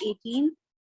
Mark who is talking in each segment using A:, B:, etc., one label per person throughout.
A: 18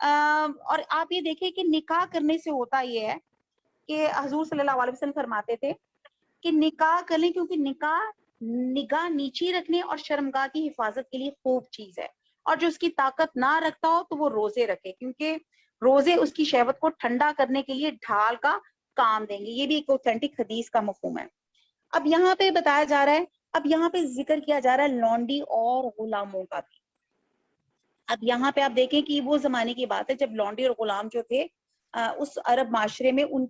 A: اور آپ یہ دیکھیں کہ نکاح کرنے سے ہوتا یہ ہے کہ حضور صلی اللہ علیہ وسلم فرماتے تھے کہ نکاح کر لیں، کیونکہ نکاح نگاہ نیچی رکھنے اور شرمگاہ کی حفاظت کے لیے خوب چیز ہے، اور جو اس کی طاقت نہ رکھتا ہو تو وہ روزے رکھے، کیونکہ روزے اس کی شہوت کو ٹھنڈا کرنے کے لیے ڈھال کا کام دیں گے۔ یہ بھی ایک اوتھینٹک حدیث کا مفہوم ہے۔ اب یہاں پہ بتایا جا رہا ہے، اب یہاں پہ ذکر کیا جا رہا ہے لونڈی اور غلاموں کا بھی۔ اب یہاں پہ آپ دیکھیں کہ وہ زمانے کی بات ہے جب لونڈی اور غلام جو تھے اس عرب معاشرے میں ان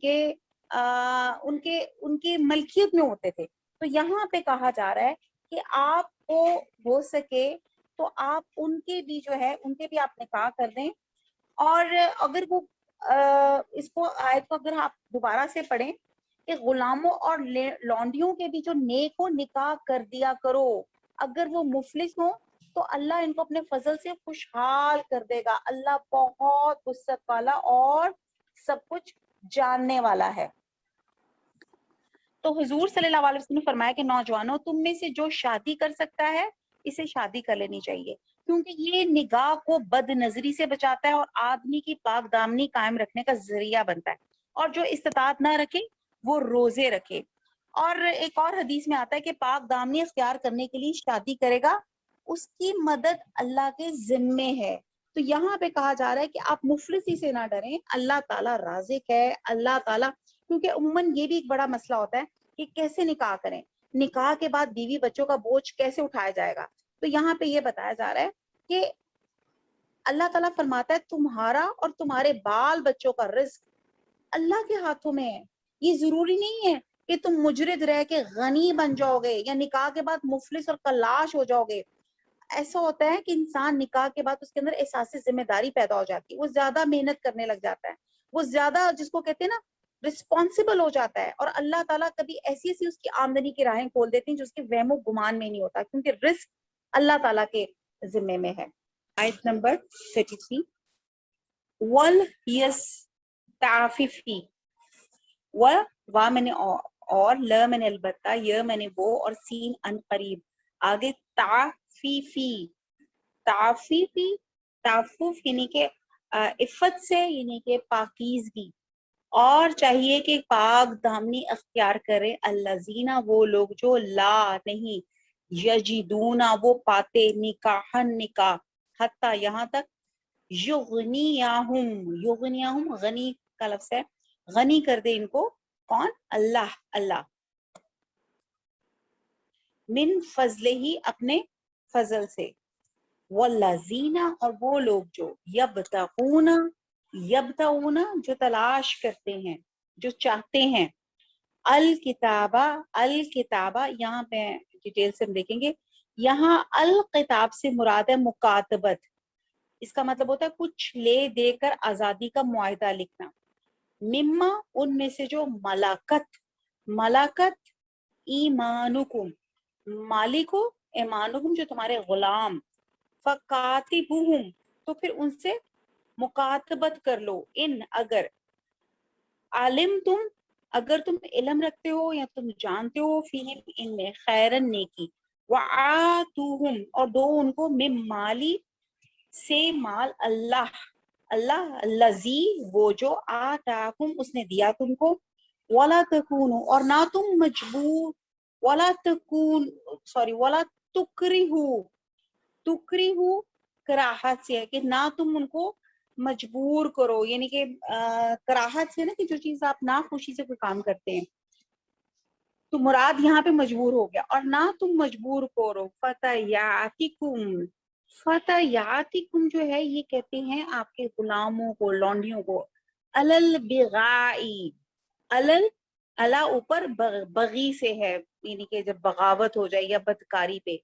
A: کے ملکیت میں ہوتے تھے۔ تو یہاں پہ کہا جا رہا ہے کہ آپ کو ہو سکے تو آپ ان کے بھی جو ہے ان کے بھی آپ نکاح کر دیں، اور اگر وہ اس کو آیت کو اگر آپ دوبارہ سے پڑھیں کہ غلاموں اور لونڈیوں کے بھی جو نیک ہو نکاح کر دیا کرو، اگر وہ مفلس ہوں تو اللہ ان کو اپنے فضل سے خوشحال کر دے گا۔ اللہ بہت وسعت والا اور سب کچھ جاننے والا ہے۔ تو حضور صلی اللہ علیہ وسلم نے فرمایا کہ نوجوانوں، تم میں سے جو شادی کر سکتا ہے اسے شادی کر لینی چاہیے، کیونکہ یہ نگاہ کو بد نظری سے بچاتا ہے اور آدمی کی پاک دامنی قائم رکھنے کا ذریعہ بنتا ہے، اور جو استطاعت نہ رکھے وہ روزے رکھے۔ اور ایک اور حدیث میں آتا ہے کہ پاک دامنی اختیار کرنے کے لیے شادی کرے گا، اس کی مدد اللہ کے ذمے ہے۔ تو یہاں پہ کہا جا رہا ہے کہ آپ مفلسی سے نہ ڈریں، اللہ تعالیٰ رازق ہے، اللہ تعالیٰ، کیونکہ عموماً یہ بھی ایک بڑا مسئلہ ہوتا ہے کہ کیسے نکاح کریں، نکاح کے بعد بیوی بچوں کا بوجھ کیسے اٹھایا جائے گا۔ تو یہاں پہ یہ بتایا جا رہا ہے کہ اللہ تعالیٰ فرماتا ہے تمہارا اور تمہارے بال بچوں کا رزق اللہ کے ہاتھوں میں ہے۔ یہ ضروری نہیں ہے کہ تم مجرد رہ کے غنی بن جاؤ گے یا نکاح کے بعد مفلس اور کلاش ہو جاؤ گے۔ ایسا ہوتا ہے کہ انسان نکاح کے بعد اس کے اندر احساس ذمہ داری پیدا ہو جاتی ہے، وہ زیادہ محنت کرنے لگ جاتا ہے، وہ زیادہ جس کو کہتے ہیں نا رسپانسبل ہو جاتا ہے، اور اللہ تعالیٰ کبھی ایسی ایسی اس کی آمدنی کی راہیں کھول دیتے ہیں جو اس کے وہم و گمان میں نہیں ہوتا، کیونکہ رزق اللہ تعالیٰ کے ذمے میں ہے۔ آیت نمبر 33، ول یس تعفیفی، وا میں نے اور، ل میں نے البتہ، ی میں نے وہ، اور سین ان قریب، آگے تعفیفی، تعفیفی تعفف یعنی کہ عفت سے، یعنی کہ پاکیزگی، اور چاہیے کہ پاک دامنی اختیار کرے الذین، وہ لوگ جو لا نہیں، یجدونا وہ پاتے، نکاحن نکاح، حتی یہاں تک، یغنیہم، یغنیہم غنی کا لفظ ہے، غنی کر دے ان کو، کون؟ اللہ، اللہ، من فضلہ ہی اپنے فضل سے، والذین اور وہ لوگ جو یبتغون، یبتغون جو تلاش کرتے ہیں، جو چاہتے ہیں، الکتابہ، الکتابہ یہاں پہ ڈیٹیل سے ہم دیکھیں گے، یہاں الکتاب سے مراد ہے مکاتبت، اس کا مطلب ہوتا ہے کچھ لے دے کر آزادی کا معاہدہ لکھنا، مما ان میں سے جو ملاکت، ملاکت ایمانکم، مالک ہو ایمانکم جو تمہارے غلام، فکاتبوہم تو پھر ان سے مکاتبت کر لو، ان اگر، عالم تم اگر تم علم رکھتے ہو یا تم جانتے ہو، فیہم ان میں، خیرن نیکی، وآتوہم اور دو ان کو، من مالی سے مال، اللہ، اللہ الذی وہ جو، آتاکم اس نے دیا تم کو، ولا تکونوا اور نہ تم مجبور، ولا تکون سوری ولا تکرہوا، تکرہوا کراہت سے ہے کہ نہ تم ان کو مجبور کرو، یعنی کہ کراہت سے نا کہ جو چیز آپ ناخوشی سے کوئی کام کرتے ہیں، تو مراد یہاں پہ مجبور ہو گیا، اور نہ تم مجبور کرو، فتیاتکم، فتیاتکم جو ہے یہ کہتے ہیں آپ کے غلاموں کو، لونڈیوں کو، الالبغائی، الل اللہ اوپر بغی سے ہے، یعنی کہ جب بغاوت ہو جائے یا بدکاری پہ،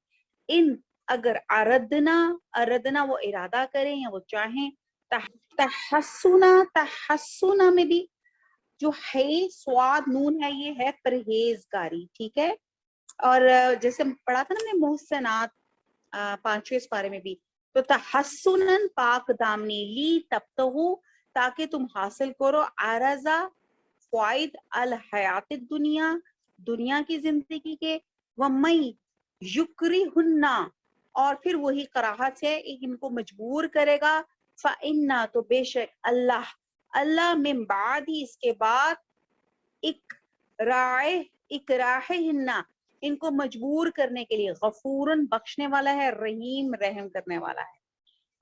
A: ان اگر اردنا، اردنا وہ ارادہ کریں یا وہ چاہیں، تحسنا، تحسنا میں بھی جو ہے سواد نون ہے یہ ہے پرہیزگاری، ٹھیک ہے، اور جیسے پڑھا تھا نا ہم نے محسنات 5ویں پارے میں بھی، تو تحسنن پاک دامنی، لی تبتغوا تاکہ تم حاصل کرو، عرضا فوائد، الحیات الدنیا دنیا کی زندگی کے، ومئی یکرہن اور پھر وہی کراہت سے ان کو مجبور کرے گا، فَإِنَّا تو بے شک اللہ من بعد ہی اس کے بعد اکراہہن ان کو مجبور کرنے کے لیے غفورن بخشنے والا ہے، رحیم رحم کرنے والا ہے۔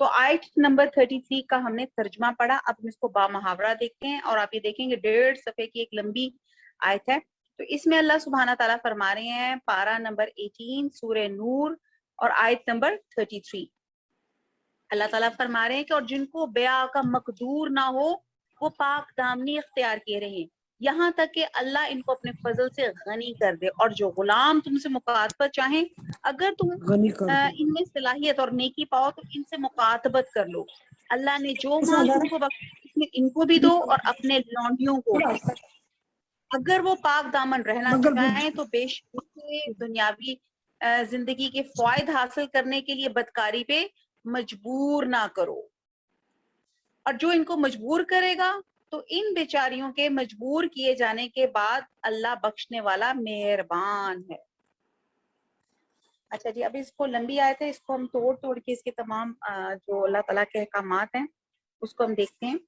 A: تو آیت نمبر 33 کا ہم نے ترجمہ پڑھا، اب ہم اس کو با محاورہ دیکھتے ہیں، اور آپ یہ دیکھیں گے 1.5 صفحے کی ایک لمبی آیت ہے۔ تو اس میں اللہ سبحانہ تعالیٰ فرما رہے ہیں پارہ نمبر 18 سورہ نور اور آیت نمبر 33۔ اللہ تعالیٰ فرما رہے ہیں کہ اور جن کو بیع کا مقدور نہ ہو وہ پاک دامنی اختیار کیے رہیں یہاں تک کہ اللہ ان کو اپنے فضل سے غنی کر دے، اور جو غلام تم سے مکاتبت چاہیں اگر تم
B: غنی کر دے۔
A: ان میں صلاحیت اور نیکی پاؤ تو ان سے مکاتبت کر لو۔ اللہ نے جو مال تم کو بخشا اس میں ان کو بھی دو اور اپنے لونڈیوں کو بھی۔ اگر وہ پاک دامن رہنا چاہیں تو بے شک دنیاوی زندگی کے فوائد حاصل کرنے کے لیے بدکاری پہ مجبور نہ کرو، اور جو ان کو مجبور کرے گا تو ان بیچاریوں کے مجبور کیے جانے کے بعد اللہ بخشنے والا مہربان ہے۔ اچھا جی، اب اس کو لمبی آیت ہے، اس کو ہم توڑ کے اس کے تمام جو اللہ تعالیٰ کے احکامات ہیں اس کو ہم دیکھتے ہیں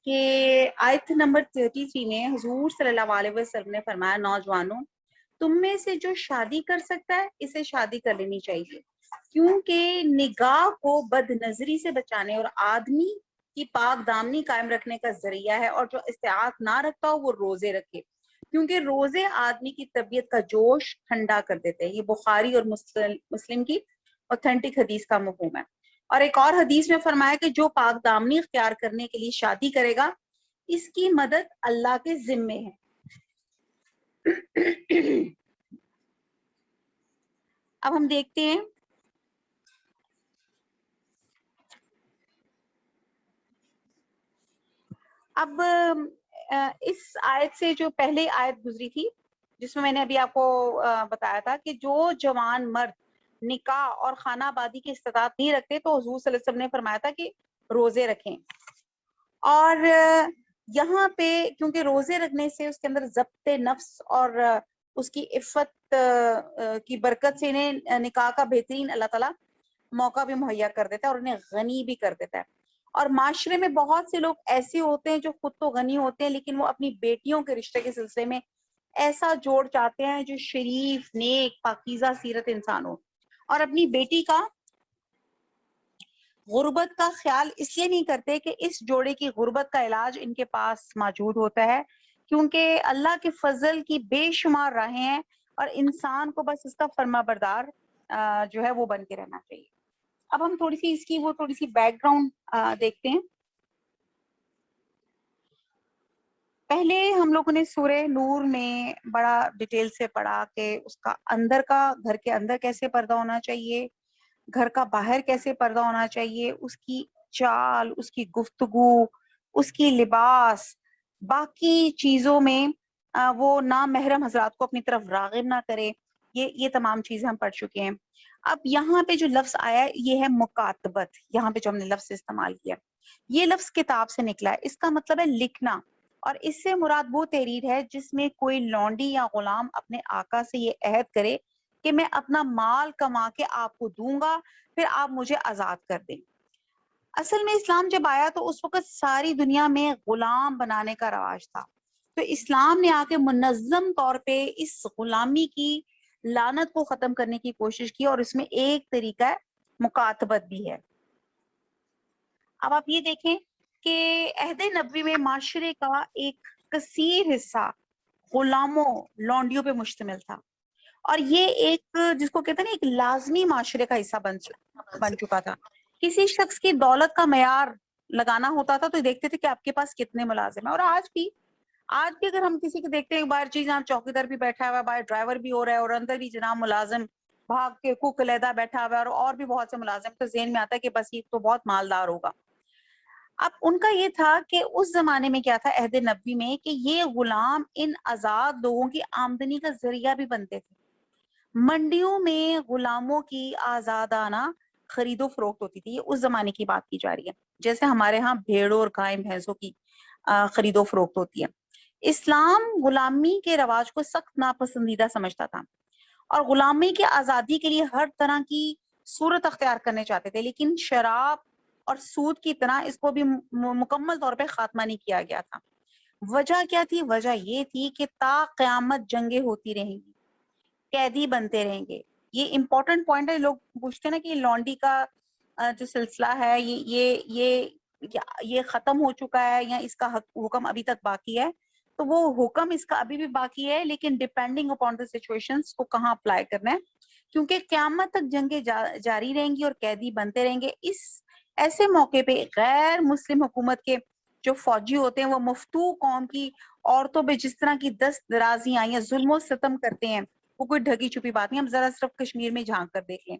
A: کہ آیت نمبر 33 میں حضور صلی اللہ علیہ وسلم نے فرمایا نوجوانوں تم میں سے جو شادی کر سکتا ہے اسے شادی کر لینی چاہیے، کیونکہ نگاہ کو بد نظری سے بچانے اور آدمی کی پاک دامنی قائم رکھنے کا ذریعہ ہے، اور جو استطاعت نہ رکھتا ہو وہ روزے رکھے، کیونکہ روزے آدمی کی طبیعت کا جوش ٹھنڈا کر دیتے ہیں۔ یہ بخاری اور مسلم کی اوتھینٹک حدیث کا مفہوم ہے۔ اور ایک اور حدیث میں فرمایا کہ جو پاک دامنی اختیار کرنے کے لیے شادی کرے گا اس کی مدد اللہ کے ذمے ہے۔ اب ہم دیکھتے ہیں اب اس آیت سے جو پہلے آیت گزری تھی جس میں نے ابھی آپ کو بتایا تھا کہ جو جوان مرد نکاح اور خانہ آبادی کی استطاعت نہیں رکھتے تو حضور صلی اللہ علیہ وسلم نے فرمایا تھا کہ روزے رکھیں، اور یہاں پہ کیونکہ روزے رکھنے سے اس کے اندر ضبط نفس اور اس کی عفت کی برکت سے انہیں نکاح کا بہترین اللہ تعالیٰ موقع بھی مہیا کر دیتا ہے اور انہیں غنی بھی کر دیتا ہے۔ اور معاشرے میں بہت سے لوگ ایسے ہوتے ہیں جو خود تو غنی ہوتے ہیں لیکن وہ اپنی بیٹیوں کے رشتے کے سلسلے میں ایسا جوڑ چاہتے ہیں جو شریف، نیک، پاکیزہ سیرت انسان ہو، اور اپنی بیٹی کا غربت کا خیال اس لیے نہیں کرتے کہ اس جوڑے کی غربت کا علاج ان کے پاس موجود ہوتا ہے، کیونکہ اللہ کے فضل کی بے شمار راہیں ہیں اور انسان کو بس اس کا فرما بردار جو ہے وہ بن کے رہنا چاہیے۔ اب ہم تھوڑی سی اس کی تھوڑی سی بیک گراؤنڈ دیکھتے ہیں۔ پہلے ہم لوگوں نے سورہ نور میں بڑا ڈیٹیل سے پڑھا کہ اس کا اندر کا گھر کے اندر کیسے پردہ ہونا چاہیے، گھر کا باہر کیسے پردہ ہونا چاہیے، اس کی چال، اس کی گفتگو، اس کی لباس، باقی چیزوں میں وہ نامحرم حضرات کو اپنی طرف راغب نہ کرے، یہ تمام چیزیں ہم پڑھ چکے ہیں۔ اب یہاں پہ جو لفظ آیا یہ ہے مکاتبت، یہاں پہ جو ہم نے لفظ استعمال کیا یہ لفظ کتاب سے نکلا ہے، اس کا مطلب ہے لکھنا، اور اس سے مراد وہ تحریر ہے جس میں کوئی لونڈی یا غلام اپنے آقا سے یہ عہد کرے کہ میں اپنا مال کما کے آپ کو دوں گا پھر آپ مجھے آزاد کر دیں۔ اصل میں اسلام جب آیا تو اس وقت ساری دنیا میں غلام بنانے کا رواج تھا، تو اسلام نے آ کے منظم طور پہ اس غلامی کی لعنت کو ختم کرنے کی کوشش کی، اور اس میں ایک طریقہ مکاتبت بھی ہے۔ اب آپ یہ دیکھیں کہ عہد نبوی میں معاشرے کا ایک کثیر حصہ غلاموں، لونڈیوں پہ مشتمل تھا، اور یہ ایک جس کو کہتے ہیں نا ایک لازمی معاشرے کا حصہ بن چکا تھا۔ کسی شخص کی دولت کا معیار لگانا ہوتا تھا تو دیکھتے تھے کہ آپ کے پاس کتنے ملازم ہیں، اور آج بھی اگر ہم کسی کو دیکھتے ہیں باہر چیز چوکیدار بھی بیٹھا ہوا ہے، باہر ڈرائیور بھی ہو رہا ہے اور اندر بھی جناب ملازم بھاگ کے کوک علیحدہ بیٹھا ہوا ہے اور بھی بہت سے ملازم، تو ذہن میں آتا ہے کہ بس یہ تو بہت مالدار ہوگا۔ اب ان کا یہ تھا کہ اس زمانے میں کیا تھا عہد نبوی میں کہ یہ غلام ان آزاد لوگوں کی آمدنی کا ذریعہ بھی بنتے تھے۔ منڈیوں میں غلاموں کی آزادانہ خرید و فروخت ہوتی تھی، یہ اس زمانے کی بات کی جا رہی ہے، جیسے ہمارے ہاں بھیڑوں اور گائے بھینسوں کی خرید و فروخت ہوتی ہے۔ اسلام غلامی کے رواج کو سخت ناپسندیدہ سمجھتا تھا اور غلامی کی آزادی کے لیے ہر طرح کی صورت اختیار کرنے چاہتے تھے، لیکن شراب اور سود کی طرح اس کو بھی مکمل طور پہ خاتمہ نہیں کیا گیا تھا۔ وجہ کیا تھی؟ وجہ یہ تھی کہ تا قیامت جنگیں ہوتی رہیں گی، قیدی بنتے رہیں گے۔ یہ امپورٹنٹ پوائنٹ ہے، لوگ پوچھتے ہیں نا کہ لانڈی کا جو سلسلہ ہے یہ ختم ہو چکا ہے یا اس کا حکم ابھی تک باقی ہے، تو وہ حکم اس کا ابھی بھی باقی ہے، لیکن ڈیپینڈنگ اپون دا سچویشنز کو کہاں اپلائی کرنا ہے، کیونکہ قیامت تک جنگیں جاری رہیں گی اور قیدی بنتے رہیں گے۔ اس ایسے موقع پہ غیر مسلم حکومت کے جو فوجی ہوتے ہیں وہ مفتو قوم کی عورتوں پہ جس طرح کی دست درازیاں یا ظلم و ستم کرتے ہیں، وہ کوئی ڈھگی چھپی بات نہیں، ہم ذرا صرف کشمیر میں جھانک کر دیکھ لیں۔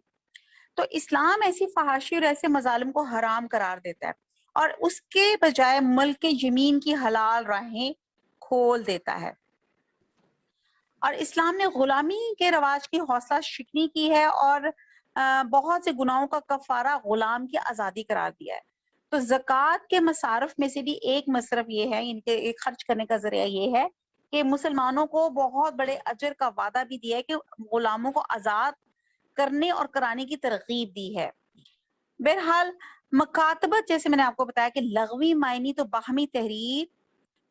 A: تو اسلام ایسی فحاشی اور ایسے مظالم کو حرام قرار دیتا ہے اور اس کے بجائے ملک کے یمین کی حلال راہیں کھول دیتا ہے۔ اور اسلام نے غلامی کے رواج کی حوصلہ شکنی کی ہے اور بہت سے گناہوں کا کفارہ غلام کی آزادی قرار دیا ہے۔ تو زکوٰۃ کے مصارف میں سے بھی ایک مصرف یہ ہے، ان کے ایک خرچ کرنے کا ذریعہ یہ ہے کہ مسلمانوں کو بہت بڑے اجر کا وعدہ بھی دیا ہے کہ غلاموں کو آزاد کرنے اور کرانے کی ترغیب دی ہے۔ بہرحال مکاتبت، جیسے میں نے آپ کو بتایا کہ لغوی معنی تو باہمی تحریر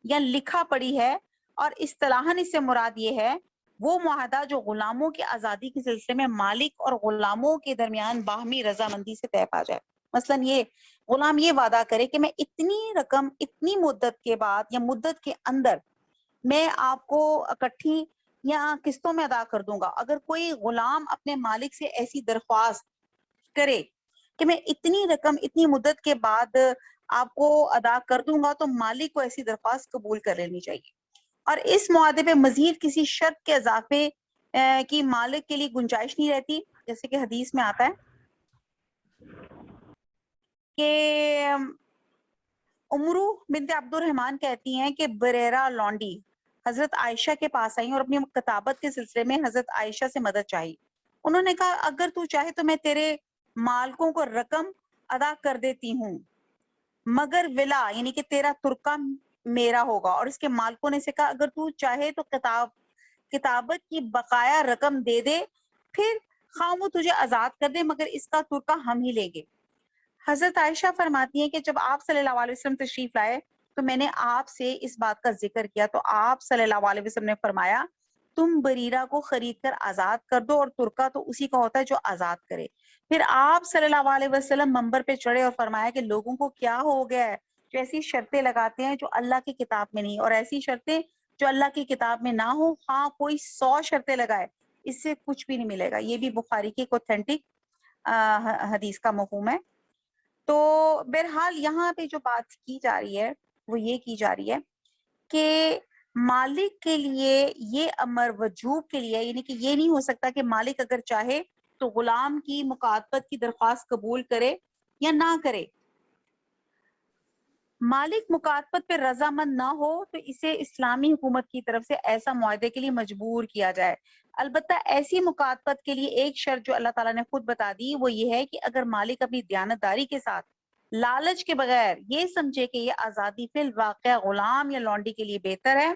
A: یا لکھا پڑی ہے، اور اصطلاحاً اس سے مراد یہ ہے وہ معاہدہ جو غلاموں کی آزادی کے سلسلے میں مالک اور غلاموں کے درمیان باہمی رضامندی سے طے پا جائے۔ مثلاً یہ غلام یہ وعدہ کرے کہ میں اتنی رقم اتنی مدت کے بعد یا مدت کے اندر میں آپ کو اکٹھی یا قسطوں میں ادا کر دوں گا۔ اگر کوئی غلام اپنے مالک سے ایسی درخواست کرے کہ میں اتنی رقم اتنی مدت کے بعد آپ کو ادا کر دوں گا، تو مالک کو ایسی درخواست قبول کر لینی چاہیے، اور اس معاہدے پہ مزید کسی شرط کے اضافے کی مالک کے لیے گنجائش نہیں رہتی، جیسے کہ حدیث میں آتا ہے کہ عمرو بنت عبد الرحمن کہتی ہیں کہ بریرہ لانڈی حضرت عائشہ کے پاس آئی اور اپنی کتابت کے سلسلے میں حضرت عائشہ سے مدد چاہی۔ انہوں نے کہا اگر تو چاہے تو میں تیرے مالکوں کو رقم ادا کر دیتی ہوں، مگر ولا یعنی کہ تیرا ترکہ میرا ہوگا، اور اس کے مالکوں نے سے کہا اگر تو چاہے تو کتابت کی بقایا رقم دے دے، پھر خواہ وہ تجھے آزاد کر دے، مگر اس کا ترکہ ہم ہی لیں گے۔ حضرت عائشہ فرماتی ہیں کہ جب آپ صلی اللہ علیہ وسلم تشریف لائے تو میں نے آپ سے اس بات کا ذکر کیا، تو آپ صلی اللہ علیہ وسلم نے فرمایا تم بریرہ کو خرید کر آزاد کر دو، اور ترکہ تو اسی کا ہوتا ہے جو آزاد کرے۔ پھر آپ صلی اللہ علیہ وسلم منبر پہ چڑھے اور فرمایا کہ لوگوں کو کیا ہو گیا ہے جو ایسی شرطیں لگاتے ہیں جو اللہ کی کتاب میں نہیں، اور ایسی شرطیں جو اللہ کی کتاب میں نہ ہو، ہاں کوئی 100 شرطیں لگائے اس سے کچھ بھی نہیں ملے گا۔ یہ بھی بخاری کی ایک اوتھینٹک حدیث کا مفہوم ہے۔ تو بہرحال یہاں پہ جو بات کی جا رہی ہے وہ یہ کی جا رہی ہے کہ مالک کے لیے یہ امر وجوب کے لیے، یعنی کہ یہ نہیں ہو سکتا کہ مالک اگر چاہے تو غلام کی مکاتبت کی درخواست قبول کرے یا نہ کرے۔ مالک مکاتبت پہ رضامند نہ ہو تو اسے اسلامی حکومت کی طرف سے ایسا معاہدے کے لیے مجبور کیا جائے۔ البتہ ایسی مکاتبت کے لیے ایک شرط جو اللہ تعالیٰ نے خود بتا دی وہ یہ ہے کہ اگر مالک اپنی دیانتداری کے ساتھ لالچ کے بغیر یہ سمجھے کہ یہ آزادی فی الواقع غلام یا لونڈی کے لیے بہتر ہے،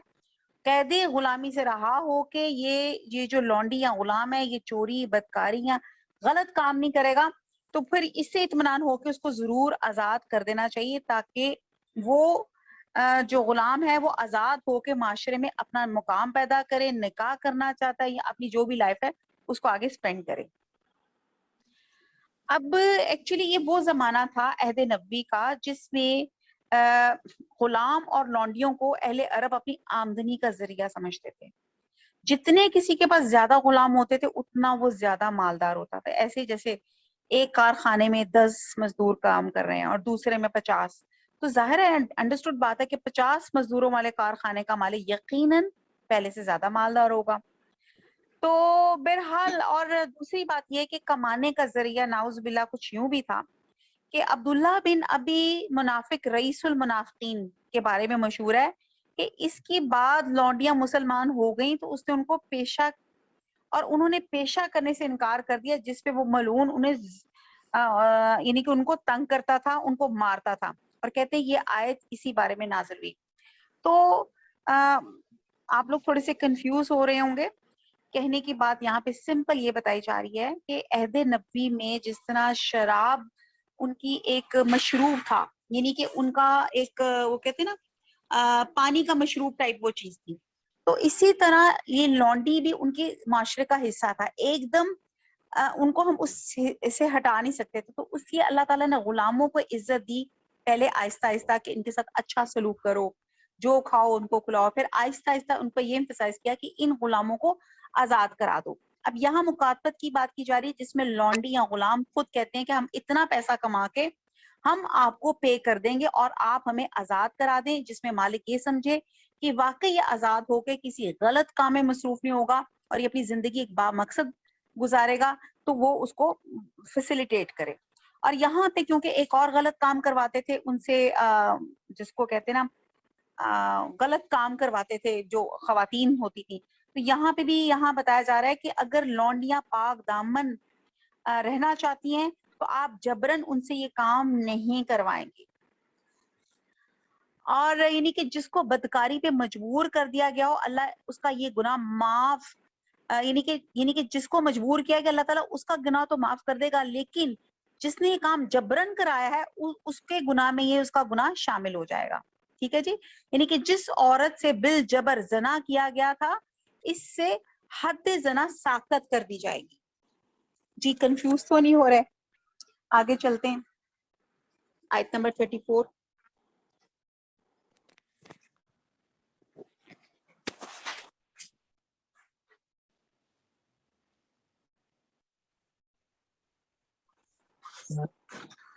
A: قید غلامی سے رہا ہو کہ یہ جو لونڈی یا غلام ہے یہ چوری بدکاری یا غلط کام نہیں کرے گا، تو پھر اس سے اطمینان ہو کہ اس کو ضرور آزاد کر دینا چاہیے، تاکہ وہ جو غلام ہے وہ آزاد ہو کے معاشرے میں اپنا مقام پیدا کرے، نکاح کرنا چاہتا ہے یا اپنی جو بھی لائف ہے اس کو آگے سپینڈ کرے۔ اب ایکچولی یہ وہ زمانہ تھا عہد نبوی کا جس میں غلام اور لونڈیوں کو اہل عرب اپنی آمدنی کا ذریعہ سمجھتے تھے۔ جتنے کسی کے پاس زیادہ غلام ہوتے تھے اتنا وہ زیادہ مالدار ہوتا تھا۔ ایسے جیسے ایک کارخانے میں 10 مزدور کام کر رہے ہیں اور دوسرے میں 50، تو ظاہر ہے انڈرسٹوڈ بات ہے کہ 50 مزدوروں والے کارخانے کا مالک یقیناً پہلے سے زیادہ مالدار ہوگا۔ تو بہرحال اور دوسری بات یہ کہ کمانے کا ذریعہ نعوذ باللہ کچھ یوں بھی تھا کہ عبداللہ بن ابی منافق رئیس المنافقین کے بارے میں مشہور ہے کہ اس کی بعد لونڈیاں مسلمان ہو گئیں تو اس نے ان کو پیشہ اور انہوں نے پیشہ کرنے سے انکار کر دیا، جس پہ وہ ملعون انہیں یعنی کہ ان کو تنگ کرتا تھا، ان کو مارتا تھا، اور کہتے ہیں یہ آیت اسی بارے میں نازل ہوئی۔ تو آپ لوگ تھوڑے سے کنفیوز ہو رہے ہوں گے، کہنے کی بات یہاں پہ سمپل یہ بتائی جا رہی ہے کہ عہد نبوی میں جس طرح شراب ان کی ایک مشروب تھا, یعنی کہ ان کا ایک وہ کہتے ہیں نا پانی کا مشروب ٹائپ وہ چیز تھی. تو اسی طرح یہ لانڈی بھی ان کے معاشرے کا حصہ تھا, ایک دم ان کو ہم اس سے ہٹا نہیں سکتے تھے. تو اس لیے اللہ تعالیٰ نے غلاموں کو عزت دی, پہلے آہستہ آہستہ کہ ان کے ساتھ اچھا سلوک کرو, جو کھاؤ ان کو کھلاؤ, پھر آہستہ آہستہ ان کو یہ امفسائز کیا کہ ان غلاموں کو آزاد کرا دو. اب یہاں مکاتبت کی بات کی جا رہی ہے, جس میں لانڈی یا غلام خود کہتے ہیں کہ ہم اتنا پیسہ کما کے ہم آپ کو پے کر دیں گے اور آپ ہمیں آزاد کرا دیں, جس میں مالک یہ سمجھے کہ واقعی یہ آزاد ہو کے کسی غلط کام میں مصروف نہیں ہوگا اور یہ اپنی زندگی ایک با مقصد گزارے گا, تو وہ اس کو فیسیلیٹیٹ کرے. اور یہاں پہ کیونکہ ایک اور غلط کام کرواتے تھے ان سے, جس کو کہتے ہیں نا غلط کام کرواتے تھے جو خواتین ہوتی تھی, تو یہاں پہ بھی یہاں بتایا جا رہا ہے کہ اگر لونڈیاں پاک دامن رہنا چاہتی ہیں تو آپ جبرن ان سے یہ کام نہیں کروائیں گے. اور یعنی کہ جس کو بدکاری پہ مجبور کر دیا گیا ہو, اللہ اس کا یہ گناہ معاف, یعنی کہ جس کو مجبور کیا گیا اللہ تعالیٰ اس کا گناہ تو معاف کر دے گا, لیکن جس نے یہ کام جبرن کرایا ہے اس کے گناہ میں یہ اس کا گناہ شامل ہو جائے گا. ٹھیک ہے جی, یعنی کہ جس عورت سے بل جبر زنا کیا گیا تھا اس سے حد زنا ساقط کر دی جائے گی. جی کنفیوز تو نہیں ہو رہے؟ آگے چلتے ہیں. آیت نمبر 34.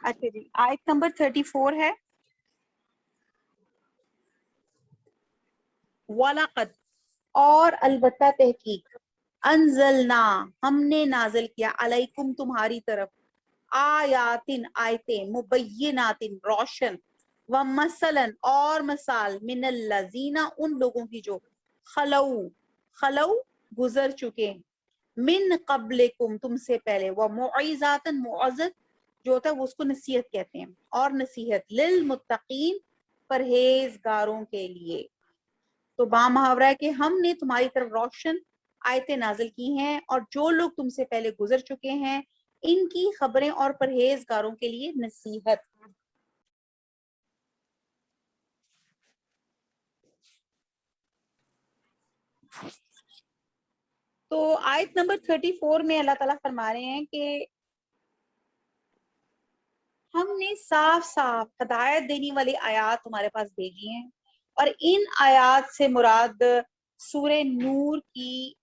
A: اچھا جی, آیت نمبر 34 ہے وَلَقَدْ, اور البتہ تحقیق, انزلنا, ہم نے نازل کیا, علیکم, تمہاری طرف, آیاتن, آیتیں, مبیناتن, روشن, ومثلا, اور مثال, من الذین, ان لوگوں کی جو, خلو, گزر چکے, من قبلکم, تم سے پہلے, وموعظاتن, موعظت جو ہوتا ہے وہ اس کو نصیحت کہتے ہیں, اور نصیحت, للمتقین, پرہیزگاروں کے لیے. تو با محاورہ ہے کہ ہم نے تمہاری طرف روشن آیتیں نازل کی ہیں, اور جو لوگ تم سے پہلے گزر چکے ہیں ان کی خبریں اور پرہیزگاروں کے لیے نصیحت. تو آیت نمبر 34 میں اللہ تعالیٰ فرما رہے ہیں کہ ہم نے صاف صاف ہدایت دینے والی آیات تمہارے پاس بھیجی ہیں, اور ان آیات سے مراد سورہ نور کی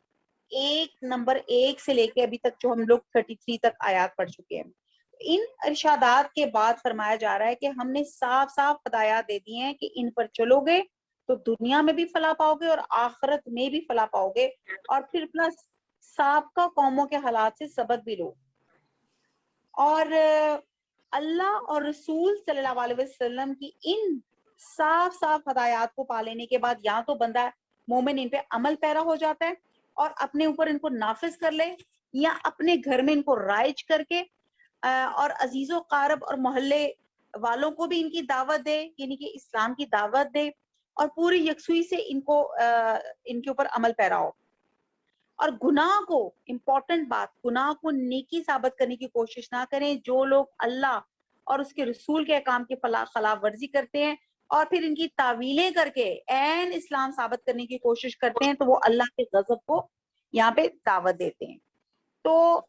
A: 1 سے لے کے ابھی تک جو ہم لوگ 33 تک آیات پڑھ چکے ہیں. ان ارشادات کے بعد فرمایا جا رہا ہے کہ ہم نے صاف صاف ہدایات دے دی ہیں کہ ان پر چلو گے تو دنیا میں بھی فلاح پاؤ گے اور آخرت میں بھی فلاح پاؤ گے, اور پھر اپنا سابقہ قوموں کے حالات سے سبق بھی لو. اور اللہ اور رسول صلی اللہ علیہ وسلم کی ان صاف صاف ہدایات کو پا لینے کے بعد یا تو بندہ مومن ان پہ عمل پیرا ہو جاتا ہے اور اپنے اوپر ان کو نافذ کر لے, یا اپنے گھر میں ان کو رائج کر کے اور عزیز و قارب اور محلے والوں کو بھی ان کی دعوت دے, یعنی کہ اسلام کی دعوت دے, اور پوری یکسوئی سے ان کے اوپر عمل پیرا ہو. اور گناہ کو, امپورٹنٹ بات, گناہ کو نیکی ثابت کرنے کی کوشش نہ کریں. جو لوگ اللہ اور اس کے رسول کے احکام کی خلاف ورزی کرتے ہیں اور پھر ان کی تعویلیں کر کے عین اسلام ثابت کرنے کی کوشش کرتے ہیں, تو وہ اللہ کے غضب کو یہاں پہ دعوت دیتے ہیں. تو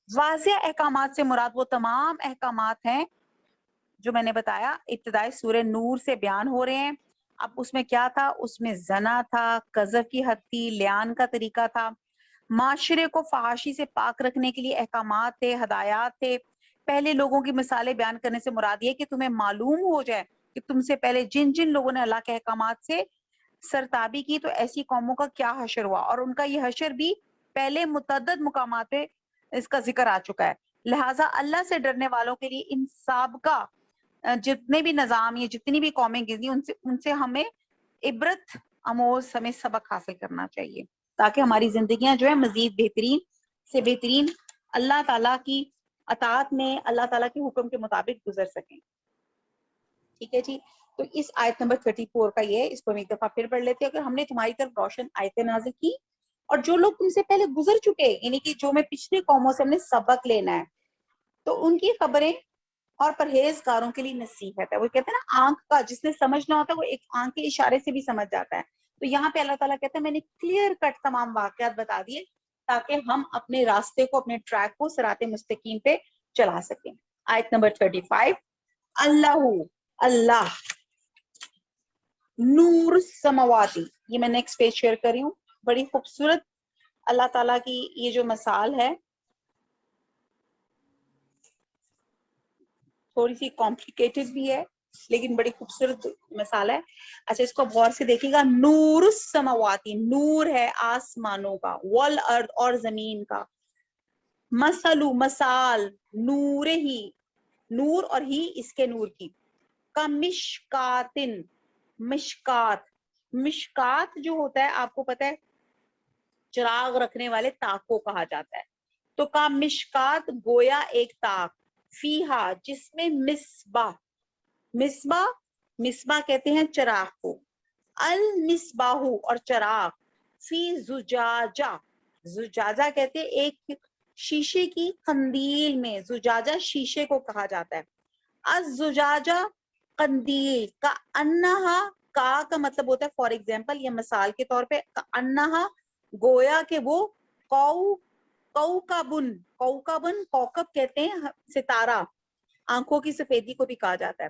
A: واضح احکامات سے مراد وہ تمام احکامات ہیں جو میں نے بتایا ابتدائی سورہ نور سے بیان ہو رہے ہیں. اب اس میں کیا تھا؟ اس میں زنا تھا, قذف کی حد تھی, لیان کا طریقہ تھا, معاشرے کو فحاشی سے پاک رکھنے کے لیے احکامات تھے, ہدایات تھے. پہلے لوگوں کی مثالیں بیان کرنے سے مراد یہ کہ تمہیں معلوم ہو جائے کہ تم سے پہلے جن جن لوگوں نے اللہ کے احکامات سے سرتابی کی تو ایسی قوموں کا کیا حشر ہوا, اور ان کا یہ حشر بھی پہلے متعدد مقامات پہ اس کا ذکر آ چکا ہے. لہٰذا اللہ سے ڈرنے والوں کے لیے ان سابقہ جتنے بھی نظام یا جتنی بھی قومیں گزری ان سے ہمیں عبرت آموز ہمیں سبق حاصل کرنا چاہیے, تاکہ ہماری زندگیاں جو ہے مزید بہترین سے بہترین اللہ تعالیٰ کی اطاعت میں اللہ تعالیٰ کے حکم کے مطابق گزر سکیں. ٹھیک ہے جی, تو اس آیت نمبر 34 کا یہ ہے, اس کو ہم ایک دفعہ پھر پڑھ لیتے ہیں. اگر ہم نے تمہاری طرف روشن آیتیں نازل کی اور جو لوگ تم سے پہلے گزر چکے, یعنی کہ جو میں پچھلی قوموں سے ہم نے سبق لینا ہے, تو ان کی خبریں اور پرہیزگاروں کے لیے نصیحت ہے. وہ کہتے ہیں نا آنکھ کا جس نے سمجھنا ہوتا ہے وہ ایک آنکھ کے اشارے سے بھی سمجھ جاتا ہے. تو یہاں پہ اللہ تعالیٰ کہتے ہیں میں نے کلیئر کٹ تمام واقعات بتا دیے تاکہ ہم اپنے راستے کو اپنے ٹریک کو صراط مستقیم پہ چلا سکیں. آیت نمبر 35 اللہ نور السماواتی. یہ میں نیکسٹ پیج شیئر کر رہی ہوں. بڑی خوبصورت اللہ تعالیٰ کی یہ جو مثال ہے تھوڑی سی کمپلیکیٹڈ بھی ہے لیکن بڑی خوبصورت مثال ہے. اچھا اس کو غور سے دیکھیے گا. نور السماواتی نور ہے آسمانوں کا، والارض اور زمین کا. مثلو مثال نور ہی نور اور ہی اس کے نور کی. کا مشکاتن مشکات مشکات جو ہوتا ہے آپ کو پتہ ہے چراغ رکھنے والے تاک کو کہا جاتا ہے. تو کا مشکات گویا ایک تاک فیہا جس میں مصباح مصباح مصباح کہتے ہیں چراغ کو. المصباح اور چراغ فی زجاجہ زجاجہ کہتے ہیں ایک شیشے کی قندیل میں. زجاجہ شیشے کو کہا جاتا ہے. الزجاجہ قندیل کا انہا کا مطلب ہوتا ہے فار ایگزامپل یا مثال کے طور پہ انہا گویا کہ وہ کوکبن کوکب کہتے ہیں ستارہ، آنکھوں کی سفیدی کو بھی کہا جاتا ہے.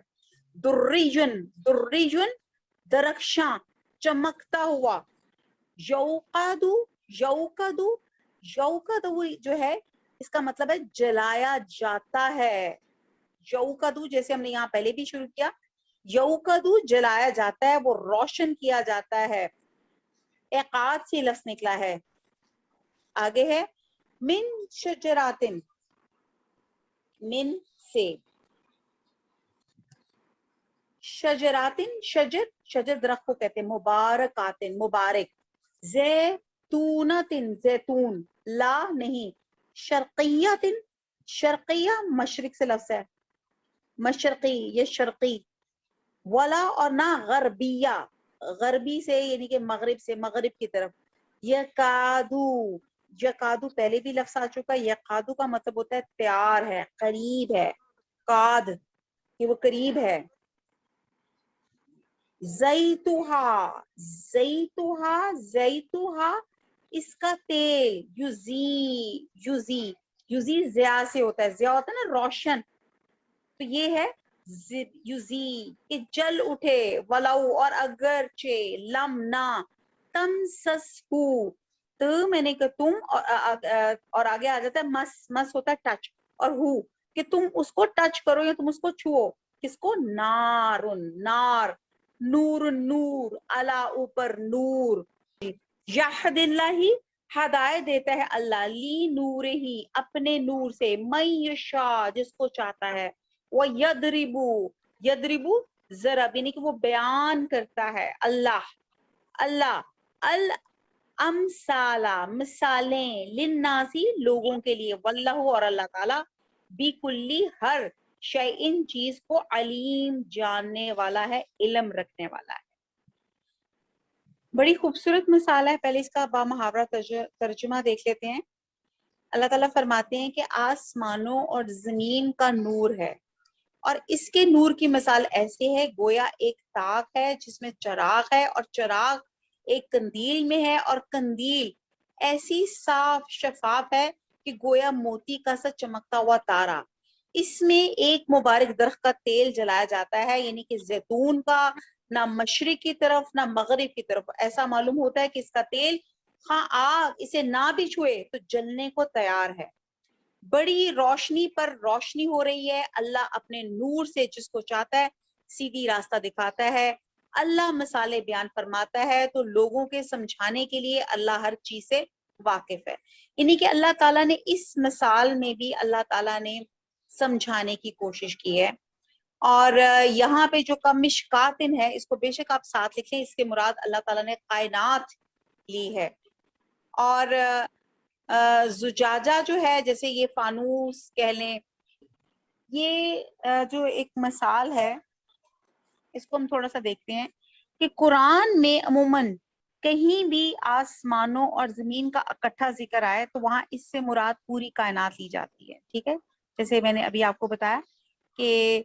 A: دریجن درخشاں چمکتا ہوا. یوقدو جو ہے اس کا مطلب ہے جلایا جاتا ہے. یوقدو جیسے ہم نے یہاں پہلے بھی شروع کیا، یوقدو جلایا جاتا ہے، وہ روشن کیا جاتا ہے. اعقاد سے لفظ نکلا ہے. آگے ہے من شجراتن من سے شجراتن شجر درخت کو کہتے ہیں. مبارکاتن مبارک. زیتونتن زیتون لا نہیں. شرقیتن شرقیہ مشرق سے لفظ ہے مشرقی یہ شرقی. ولا اور نہ غربیہ غربی سے یعنی کہ مغرب سے مغرب کی طرف. یکادو پہلے بھی لفظ آ چکا. یکادو کا مطلب ہوتا ہے تیار ہے، قریب ہے. قاد کہ وہ قریب ہے. زیتوہا اس کا تیل. یوزی ضیاء سے ہوتا ہے. ضیاء ہوتا ہے نا روشن، تو یہ ہے یوزی کہ جل اٹھے. ولو اور اگرچہ لم نہ تمسسہو تو میں نے کہا تم اور آگے آ جاتا ہے مس ہوتا ہے ٹچ اور ہو کہ تم اس کو ٹچ کرو یا تم اس کو چھو. کس کو؟ نار نور علا اوپر نور. یہد اللہ ہدایت دیتا ہے اللہ لی نور ہی اپنے نور سے من یشاء جس کو چاہتا ہے. وہ یدربو ضرب یعنی کہ وہ بیان کرتا ہے اللہ الامثالہ مثالیں للناسی لوگوں کے لیے. واللہ اور اللہ تعالی بکلی ہر شیئن چیز کو علیم جاننے والا ہے، علم رکھنے والا ہے. بڑی خوبصورت مثال ہے. پہلے اس کا با محاورہ ترجمہ دیکھ لیتے ہیں. اللہ تعالیٰ فرماتے ہیں کہ آسمانوں اور زمین کا نور ہے اور اس کے نور کی مثال ایسے ہے گویا ایک تاک ہے جس میں چراغ ہے اور چراغ ایک قندیل میں ہے اور قندیل ایسی صاف شفاف ہے کہ گویا موتی کا سا چمکتا ہوا تارا. اس میں ایک مبارک درخت کا تیل جلایا جاتا ہے یعنی کہ زیتون کا. نہ مشرق کی طرف نہ مغرب کی طرف. ایسا معلوم ہوتا ہے کہ اس کا تیل ہاں آگ اسے نہ بھی چھوئے تو جلنے کو تیار ہے. بڑی روشنی پر روشنی ہو رہی ہے. اللہ اپنے نور سے جس کو چاہتا ہے سیدھی راستہ دکھاتا ہے. اللہ مثالیں بیان فرماتا ہے تو لوگوں کے سمجھانے کے لیے اللہ ہر چیز سے واقف ہے. یعنی کہ اللہ تعالیٰ نے اس مثال میں بھی اللہ تعالیٰ نے سمجھانے کی کوشش کی ہے. اور یہاں پہ جو مشکاتن ہے اس کو بے شک آپ ساتھ لکھیں. اس کے مراد اللہ تعالیٰ نے کائنات لی ہے. اور زجاجہ جو ہے جیسے یہ فانوس کہہ لیں، یہ جو ایک مثال ہے اس کو ہم تھوڑا سا دیکھتے ہیں کہ قرآن میں عموماً کہیں بھی آسمانوں اور زمین کا اکٹھا ذکر آئے تو وہاں اس سے مراد پوری کائنات لی جاتی ہے. ٹھیک ہے، جیسے میں نے ابھی آپ کو بتایا کہ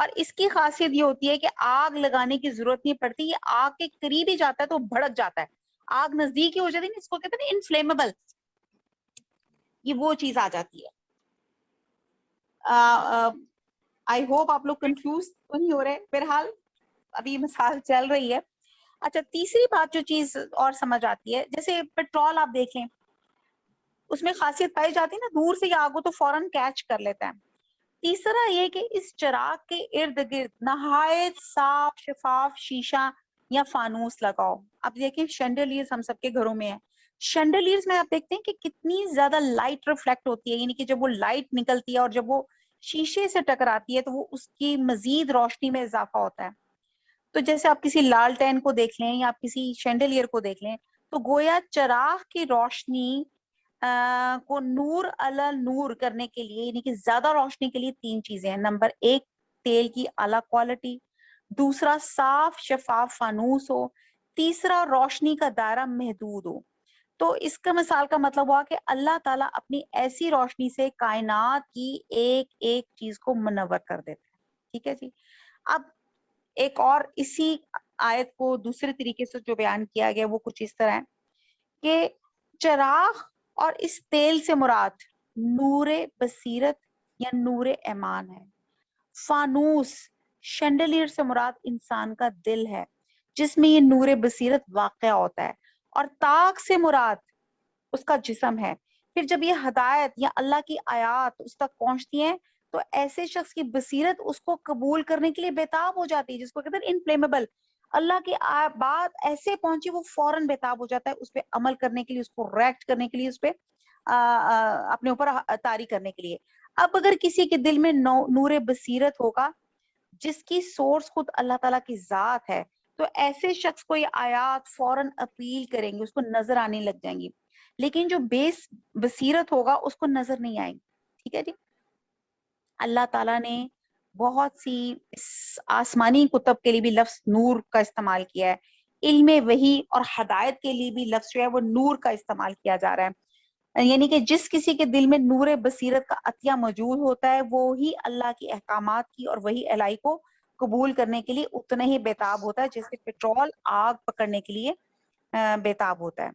A: اور اس کی خاصیت یہ ہوتی ہے کہ آگ لگانے کی ضرورت نہیں پڑتی، یہ آگ کے قریب ہی جاتا ہے تو بھڑک جاتا ہے، آگ نزدیک ہی ہو جاتی ہے، اس کو کہتے ہیں انفلیمیبل، یہ وہ چیز آ جاتی ہے۔ آئی ہوپ آپ لوگ کنفیوز تو نہیں ہو رہے، بہرحال ابھی مثال چل رہی ہے۔ اچھا، تیسری بات جو چیز اور سمجھ آتی ہے، جیسے پیٹرول آپ دیکھ لیں، اس میں خاصیت پائی جاتی ہے نا، دور سے آگ ہو تو فوراً کیچ کر لیتا ہے۔ تیسرا یہ کہ اس چراغ کے ارد گرد نہایت صاف شفاف شیشہ یا فانوس لگاؤ۔ اب دیکھیں شینڈلیئرز ہم سب کے گھروں میں ہیں، شینڈلیئرز میں آپ دیکھتے ہیں کہ کتنی زیادہ لائٹ ریفلیکٹ ہوتی ہے، یعنی کہ جب وہ لائٹ نکلتی ہے اور جب وہ شیشے سے ٹکراتی ہے تو وہ اس کی مزید روشنی میں اضافہ ہوتا ہے۔ تو جیسے آپ کسی لالٹین کو دیکھ لیں یا آپ کسی شینڈلیئر کو دیکھ لیں تو گویا چراغ کی روشنی کو نور علی نور کرنے کے لیے، یعنی کہ زیادہ روشنی کے لیے تین چیزیں ہیں۔ نمبر ایک، تیل کی اعلیٰ کوالٹی، دوسرا صاف شفاف فانوس ہو، تیسرا روشنی کا دائرہ محدود ہو۔ تو اس کا مثال کا مطلب ہوا کہ اللہ تعالیٰ اپنی ایسی روشنی سے کائنات کی ایک ایک چیز کو منور کر دیتے ہیں۔ ٹھیک ہے جی۔ اب ایک اور اسی آیت کو دوسرے طریقے سے جو بیان کیا گیا وہ کچھ اس طرح ہے کہ چراغ اور اس تیل سے مراد نور بصیرت یا نور ایمان ہے۔ فانوس شینڈلیئر سے مراد انسان کا دل ہے جس میں یہ نور بصیرت واقع ہوتا ہے، اور طاق سے مراد اس کا جسم ہے۔ پھر جب یہ ہدایت یا اللہ کی آیات اس تک پہنچتی ہیں تو ایسے شخص کی بصیرت اس کو قبول کرنے کے لیے بےتاب ہو جاتی ہے، جس کو کہتے ہیں انفلیمیبل۔ اللہ کی بات ایسے پہنچی وہ فوراً بےتاب ہو جاتا ہے اس پہ عمل کرنے کے لیے، اس کو ریئیکٹ کرنے کے لیے، اس پہ اپنے اوپر طاری کرنے کے لیے۔ اب اگر کسی کے دل میں نور بصیرت ہوگا جس کی سورس خود اللہ تعالیٰ کی ذات ہے تو ایسے شخص کو یہ آیات فوراً اپیل کریں گے، اس کو نظر آنے لگ جائیں گی۔ لیکن جو بیس بصیرت ہوگا اس کو نظر نہیں آئیں گی۔ ٹھیک ہے جی۔ اللہ تعالیٰ نے بہت سی آسمانی کتب کے لیے بھی لفظ نور کا استعمال کیا ہے، علم وحی اور ہدایت کے لیے بھی لفظ جو ہے وہ نور کا استعمال کیا جا رہا ہے، یعنی کہ جس کسی کے دل میں نور بصیرت کا عطیہ موجود ہوتا ہے وہی اللہ کی احکامات کی اور وہی الہی کو قبول کرنے کے لیے اتنا ہی بےتاب ہوتا ہے جیسے پیٹرول آگ پکڑنے کے لیے بےتاب ہوتا ہے۔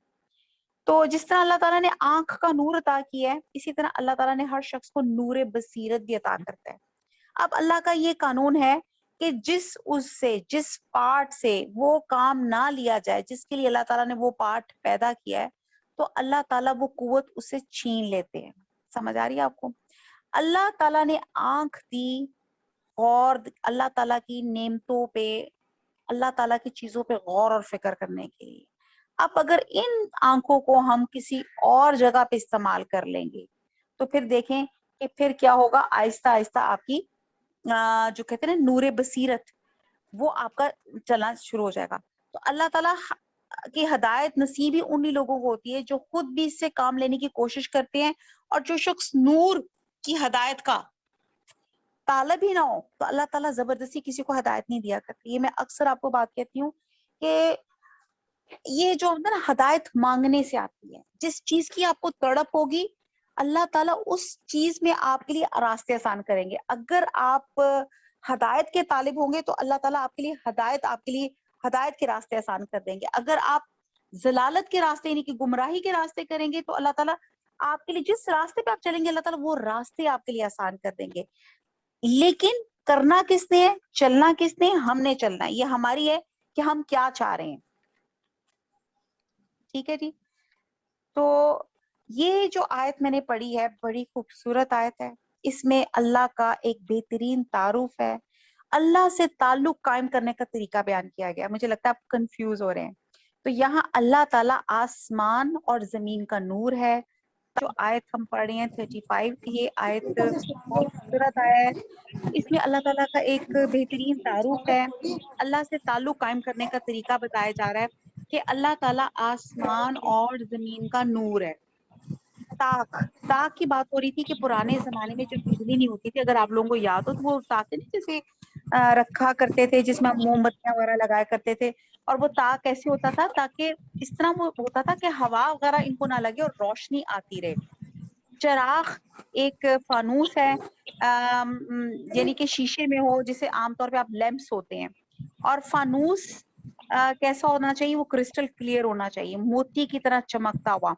A: تو جس طرح اللہ تعالیٰ نے آنکھ کا نور عطا کیا ہے، اسی طرح اللہ تعالیٰ نے ہر شخص کو نور بصیرت بھی عطا کرتا ہے۔ اب اللہ کا یہ قانون ہے کہ جس پارٹ سے وہ کام نہ لیا جائے جس کے لیے اللہ تعالیٰ نے وہ پارٹ پیدا کیا ہے تو اللہ تعالیٰ وہ قوت اسے چھین لیتے ہیں۔ سمجھ آ رہی ہے آپ کو؟ اللہ تعالیٰ نے آنکھ دی غور اللہ تعالیٰ کی نعمتوں پہ، اللہ تعالیٰ کی چیزوں پہ غور اور فکر کرنے کے لیے۔ اب اگر ان آنکھوں کو ہم کسی اور جگہ پہ استعمال کر لیں گے تو پھر دیکھیں کہ پھر کیا ہوگا، آہستہ آہستہ آپ کی جو کہتے ہیں نا نور بصیرت وہ آپ کا چلنا شروع ہو جائے گا۔ تو اللہ تعالیٰ کی ہدایت نصیب ہی انہی لوگوں کو ہوتی ہے جو خود بھی اس سے کام لینے کی کوشش کرتے ہیں، اور جو شخص نور کی ہدایت کا طالب ہی نہ ہو تو اللہ تعالیٰ زبردستی کسی کو ہدایت نہیں دیا کرتی۔ یہ میں اکثر آپ کو بات کہتی ہوں کہ یہ جو ہوتا ہے نا ہدایت مانگنے سے آتی ہے، جس چیز کی آپ کو تڑپ ہوگی اللہ تعالیٰ اس چیز میں آپ کے لیے راستے آسان کریں گے۔ اگر آپ ہدایت کے طالب ہوں گے تو اللہ تعالیٰ آپ کے لیے ہدایت کے راستے آسان کر دیں گے۔ اگر آپ ضلالت کے راستے یعنی کہ گمراہی کے راستے کریں گے تو اللہ تعالیٰ آپ کے لیے جس راستے پہ آپ چلیں گے اللہ تعالیٰ وہ راستے آپ کے لیے آسان کر دیں گے۔ لیکن کرنا کس نے ہے، چلنا کس نے، ہم نے چلنا ہے، یہ ہماری ہے کہ ہم کیا چاہ رہے ہیں۔ ٹھیک ہے جی۔ تو یہ جو آیت میں نے پڑھی ہے بڑی خوبصورت آیت ہے، اس میں اللہ کا ایک بہترین تعارف ہے، اللہ سے تعلق قائم کرنے کا طریقہ بیان کیا گیا۔ مجھے لگتا ہے آپ کنفیوز ہو رہے ہیں، تو یہاں اللہ تعالیٰ آسمان اور زمین کا نور ہے۔ جو آیت ہم پڑھ رہے ہیں 35، یہ آیت بہت خوبصورت آیا ہے، اس میں اللہ تعالیٰ کا ایک بہترین تعارف ہے، اللہ سے تعلق قائم کرنے کا طریقہ بتایا جا رہا ہے کہ اللہ تعالیٰ آسمان اور زمین کا نور ہے۔ تاک کی بات ہو رہی تھی کہ پرانے زمانے میں جب بجلی نہیں ہوتی تھی، اگر آپ لوگوں کو یاد ہو تو وہ تاک نہیں جیسے رکھا کرتے تھے جس میں موم بتیاں وغیرہ لگایا کرتے تھے، اور وہ تاک کیسے ہوتا تھا تاکہ اس طرح وہ ہوتا تھا کہ ہوا وغیرہ ان کو نہ لگے اور روشنی آتی رہے۔ چراغ ایک فانوس ہے یعنی کہ شیشے میں ہو، جسے عام طور پہ آپ لیمپس ہوتے ہیں، اور فانوس کیسا ہونا چاہیے؟ وہ کرسٹل کلیئر ہونا چاہیے، موتی کی طرح چمکتا ہوا.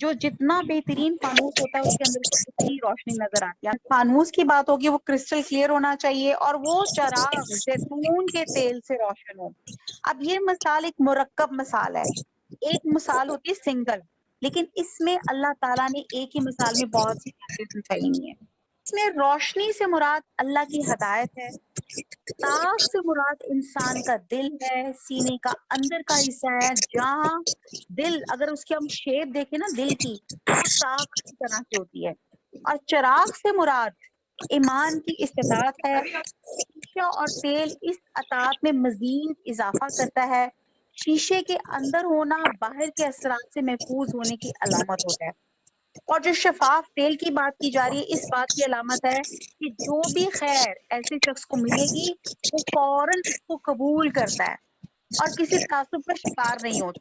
A: جو جتنا بہترین فانوس ہوتا ہے اس کے اندر سے اتنی روشنی نظر آتی ہے. فانوس کی بات ہوگی وہ کرسٹل کلیئر ہونا چاہیے، اور وہ چراغ زیتون کے تیل سے روشن ہو. اب یہ مثال ایک مرکب مثال ہے، ایک مثال ہوتی ہے سنگل، لیکن اس میں اللہ تعالیٰ نے ایک ہی مثال میں بہت سی باتیں سمجھائی ہوئی ہیں. اس میں روشنی سے مراد اللہ کی ہدایت ہے، طاق سے مراد انسان کا دل ہے، سینے کا اندر کا حصہ ہے. جہاں دل، اگر اس کی ہم شیپ دیکھیں نا دل کی، تو وہ طاق کی طرح سے ہوتی ہے. اور چراغ سے مراد ایمان کی استطاعت ہے. شیشہ اور تیل اس اطاعت میں مزید اضافہ کرتا ہے. شیشے کے اندر ہونا باہر کے اثرات سے محفوظ ہونے کی علامت ہوتا ہے. اور جو شفاف تیل کی بات کی جا رہی ہے، اس بات کی علامت ہے کہ جو بھی خیر ایسے شخص کو ملے گی وہ فوراً اس کو قبول کرتا ہے اور کسی تعصب کا شکار نہیں ہوتا.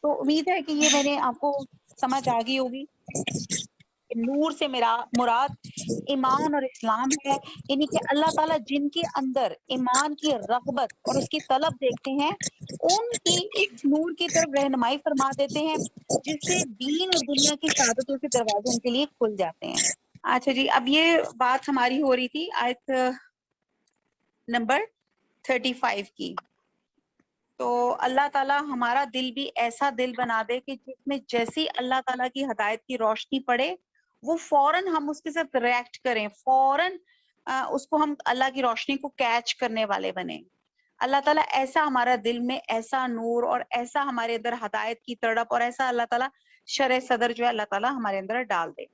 A: تو امید ہے کہ یہ میں نے آپ کو سمجھ آ گئی ہوگی. نور سے میرا مراد ایمان اور اسلام ہے، یعنی کہ اللہ تعالیٰ جن کے اندر ایمان کی رغبت اور اس کی طلب دیکھتے ہیں ان کی اس نور کی طرف رہنمائی فرما دیتے ہیں، جس سے دین اور دنیا کی سعادتوں کے دروازے ان کے لیے کھل جاتے ہیں. اچھا جی، اب یہ بات ہماری ہو رہی تھی آیت نمبر 35 کی. تو اللہ تعالیٰ ہمارا دل بھی ایسا دل بنا دے کہ جس میں جیسی اللہ تعالیٰ کی ہدایت کی روشنی پڑے وہ فوراً ہم اس کے ساتھ ریئیکٹ کریں، فوراً اس کو ہم اللہ کی روشنی کو کیچ کرنے والے بنیں. اللہ تعالیٰ ایسا ہمارا دل میں ایسا نور اور ایسا ہمارے اندر ہدایت کی تڑپ اور ایسا اللہ تعالیٰ شرع صدر جو ہے اللہ تعالیٰ ہمارے اندر ڈال دے.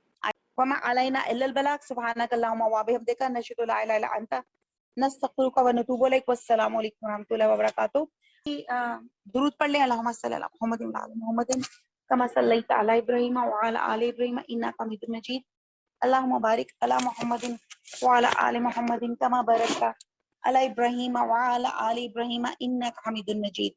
A: وما علینا الا البلاغ سبحانک اللہم وبحمدک نشہد لا الہ الا انت نستغفرک ونتوب الیک. والسلام علیکم ورحمۃ اللہ وبرکاتہ. درود پڑھ لیں. اللہم صلی علی محمد وعلی محمد کما صلیت علی ابراہیم وعلی آل ابراہیم انک حمید مجید. اللہم بارک علی محمد وعلی آل محمد کما بارکت علی ابراہیم وعلی آل ابراہیم انک حمید مجید.